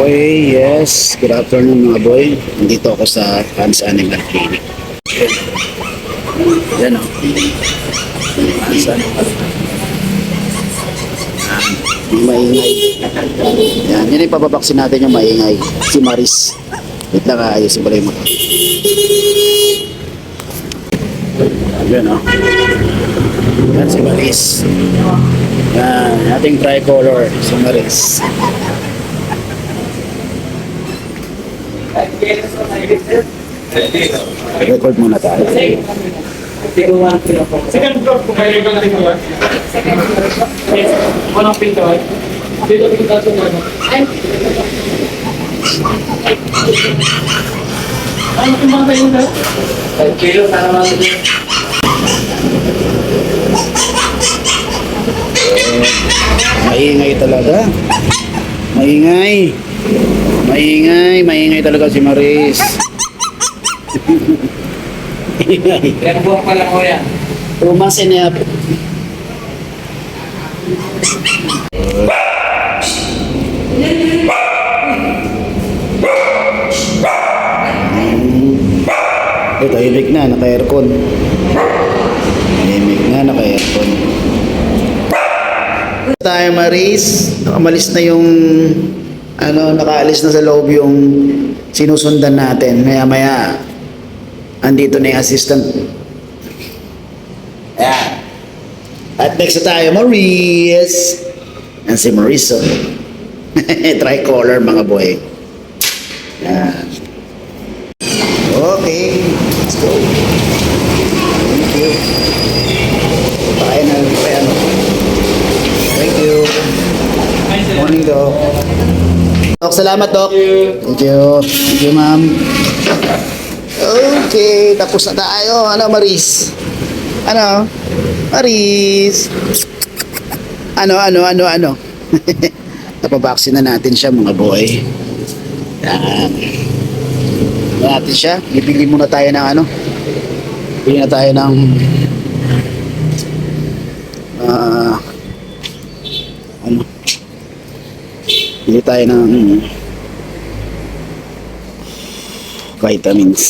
Okay, yes. Good afternoon mga boy. Nandito ako sa Hans Animal Clinic. Yan o. Hans Animal Clinic. Yung maingay. Yan, yun yung pababaksin natin yung maingay. Si Maris. Wait lang, ayusin pala yung motor. Yan o. Yan si Maris. Yan, ating tricolor. Si Maris. Record muna tayo. Second floor po kayo yung natin mo. Yes. Walang pinto. Dito pinto sa ano. Ano kung mga tayo na? 5 kilo para mga Maingay talaga. Maingay. Maingay talaga si Maris. Maingay. Kaya buwan pa lang ko yan. 2 months and a half. Ito, tahimik na, naka-aircon. Tahimik na, naka-aircon. Tayo Maris, nakamalis na yung nakaalis na sa loob yung sinusundan natin. Maya-maya andito na yung assistant. Ayan. At next na tayo, Maris. Yan si Maris. Oh. Tricolor mga boy. Yan. Okay. Let's go. Thank you. Bye na. Thank you. Morning, Doc. Doc, salamat, Doc. Thank you. Thank you, ma'am. Okay, tapos na tayo. Ano, Maris? Ano? Maris? Ano? Napabaksin na natin siya, mga boy. Yan. Natin siya. Bibili muna tayo ng ano? Bibili na tayo ng bili tayo ng vitamins.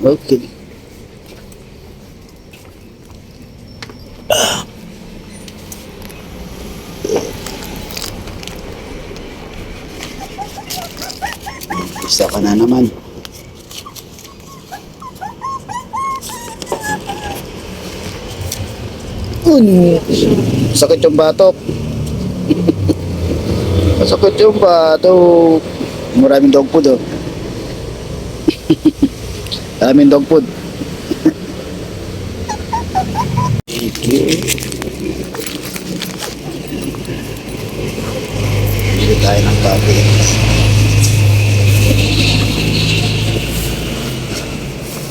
Okay. Isa ka na naman. Sakit yung batok. Sakit yung batok. Maraming dog food, oh. Maraming dog food. Okay. Bili tayo ng coffee.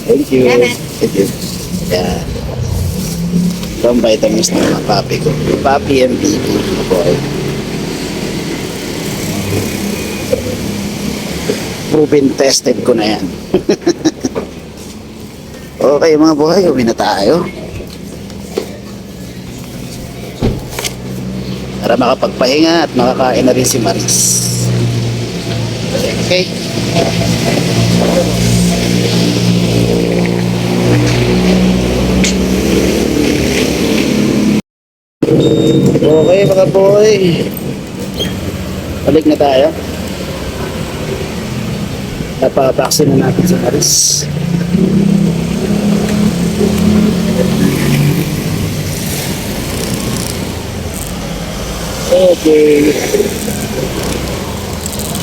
Thank you. Thank you. Yeah. Ito ang vitamins ng mga papi ko. Papi and baby. Boy. Proven tested ko na yan. Okay mga buhay, uwi na tayo. Para makapagpahinga at makakain na rin si Maris. Okay. Okay mga boy, balik na tayo. Napabaksin na natin si Maris. Okay.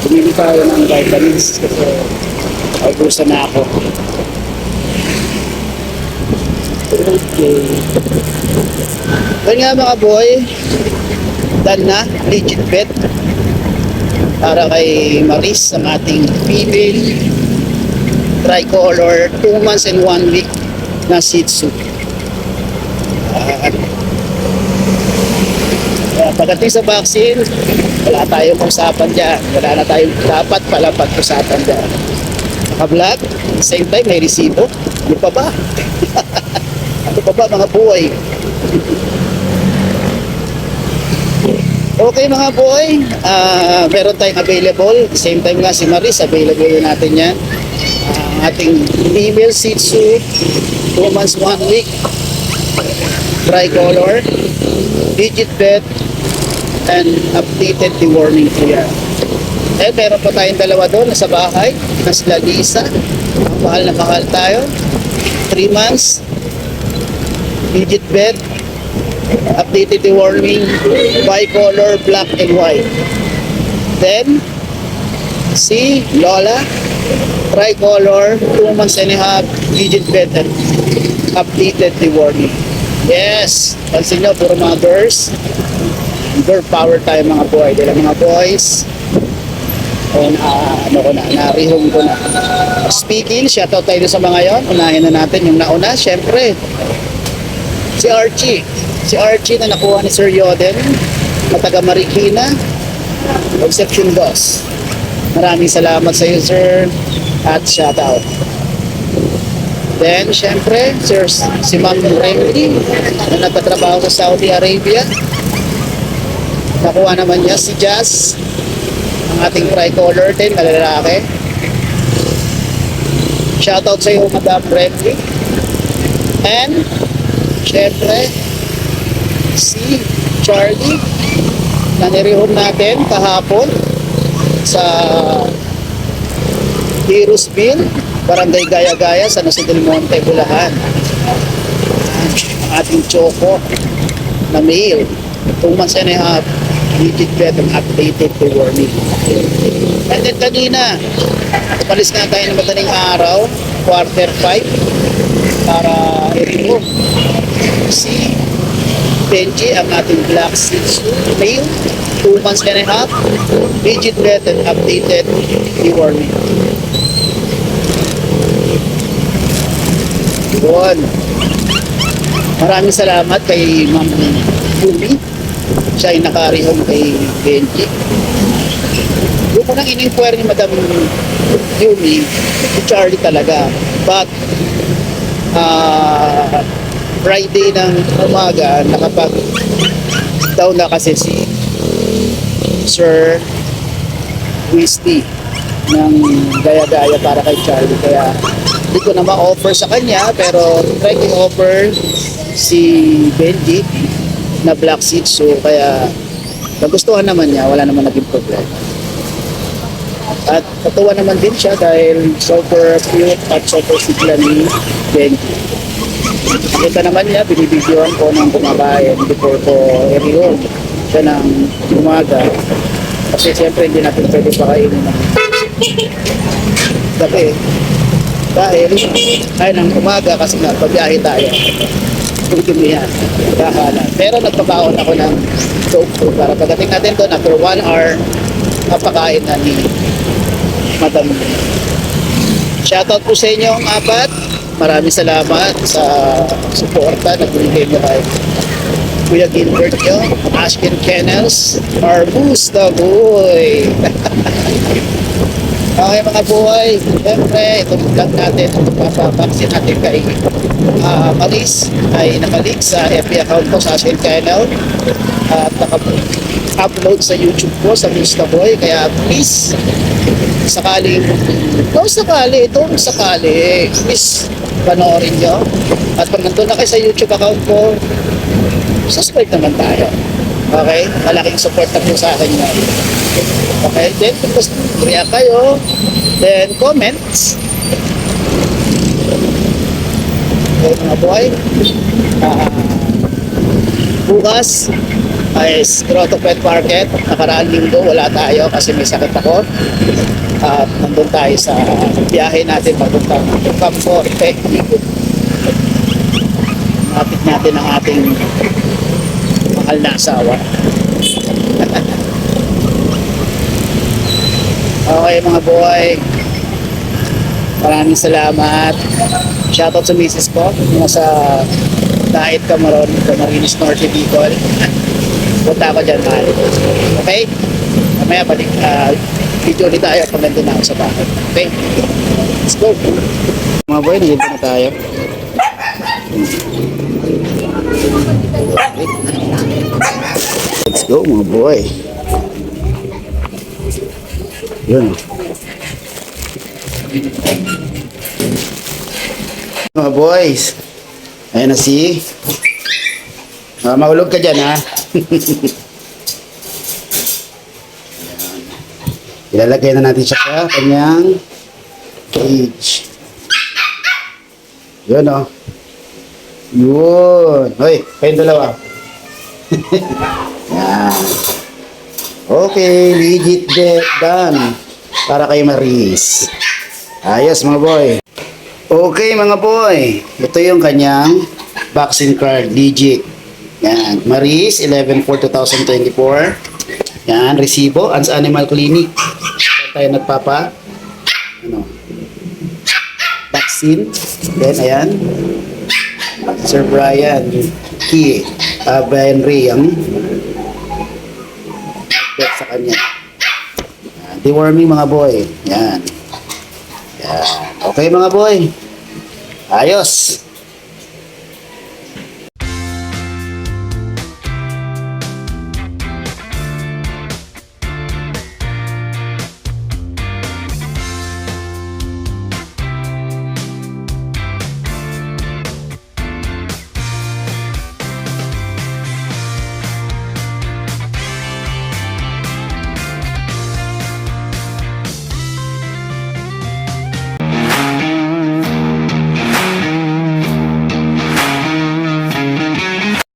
Bumili tayo ng vitamins kasi aubusan na ako. Okay. Kaya nga mga boy, done na, legit pet para kay Maris, ang ating female tricolor 2 months and 1 week na Shih Tzu. Pagdating sa vaccine, wala tayong usapan dyan. Wala na tayong dapat pala pag-usapan dyan. Naka-vlog, same time may resibo. Ano pa ba? Ano pa ba mga buhay? Okay mga boy, meron tayong available. Same time nga si Maris, available natin yan. Ang ating female Shih Tzu, 2 months, 1 week, tricolor, digit bed, and updated deworming po yan. Eh, meron pa tayong dalawa doon nasa bahay, na sila Lisa. Mahal na mahal tayo. 3 months, digit bed, updated deworming, bicolor, black and white. Then, si Lola, tricolor, 2 months and a half, digit bed, and updated deworming. Yes, pansin nyo, puro mga girls. Girl power tayo mga boy. Dila mga boys. O narihong ko na. Speaking, shoutout tayo sa mga yon. Unahin na natin yung nauna. Siyempre, si Archie. Si Archie na nakuha ni Sir Yoden na taga Marikina, Concepcion Dos. Maraming salamat sa iyo, sir, at shoutout. Then, syempre, sir, si Ma'am Remedy na nagtatrabaho sa Saudi Arabia. Nakuha naman niya si Jazz, ang ating tricolor din na lalaki. Shoutout sa iyo, Madam Remedy. And, syempre, si Charlie na nirehome natin kahapon sa Heroesville, Barangay Gaya-Gaya, San Jose del Monte, Bulacan. Ang ating choco na male, 2 months and a half, digit bed and updated deworming. And then kanina, umalis nga tayo ng madaling araw, quarter 5, para i-remove si Benji, ang ating black Shih Tzu male, 2 months and a half, digit bed and updated deworming. Yun. Maraming salamat kay Ma'am Yumi. Siya ay nakarihong kay Benji. Yung unang in-inquire ni Madam Yumi, si Charlie talaga. But, Friday ng umaga, nakapag-down na kasi si Sir Wisty ng Gaya-Gaya para kay Charlie. Kaya hindi ko na ma-offer sa kanya, pero try to offer si Benji na black Shih Tzu. Kaya nagustuhan naman niya, wala naman naging problema. At natuwa naman din siya dahil super cute at super sigla ni Benji. Kita naman niya, binibidyoan ko ng bumabayan before ko i-rehome siya ng umaga. Kasi siyempre hindi natin pwede pakainin ng gabi. Dahil ay ng umaga kasi nga pagbiyahe tayo. Pagdumihan, kakalan. Pero nagpabaon ako ng dog food para pagdating natin doon after 1 hour, napakain na ni Madam. Shoutout po sa inyo ang apat. Maraming salamat sa suporta na binigay nyo kay Kuya Gilbert nyo, Ashkin Kennels, Arbus the Boy. Okay mga buhay, siyempre itong vlog natin, papapaksin natin kay Maris ay nakalik sa FB account ko sa Ashkin Kennel at naka-upload sa YouTube ko sa Mr. Boy. Kaya please, sakali, please panoorin nyo. At pag nandun na kayo sa YouTube account ko, subscribe naman tayo. Okay? Malaking support na po sa akin yun. Okay? Then, kung gusto react kayo, then comments. Okay mga boy. Bukas ay Grotto Pet Market. Nakaraang linggo wala tayo kasi may sakit ako. At nandun tayo sa biyahe natin papunta ng Campo Technico. Napit natin ang ating mahal na asawa. Okay mga boy, maraming salamat. Shoutout sa misis ko nasa Dait Camarines Norte Bicol. Punta ako dyan, mahal. Okay? Mamaya balik video ulit tayo pag nandun na ako sa bahay. Okay? Let's go. Mga boy, nandito na tayo. Let's go mga boy. Yun. Mga boys. Ayan na si. Mahulog ka dyan, ha? Ilalagay na natin siya sa kanyang cage. Yun, oh. Yun. Hoy, kayong dalawa. Yan. Okay, legit bet done. Para kay Maris. Ayos, mga boy. Okay, mga boy. Ito yung kanyang vaccine card, legit. Yan, Maris, 11/4/2024. Yan, resibo, Ans Animal Clinic. Saan tayo nagpapa? Ano? Vaccine. Then, ayan. Sir Brian Key. Brian Ray ang bet sa kanya. Yan, deworming, mga boy. Yan. Yan. Okay, mga boy. Ayos.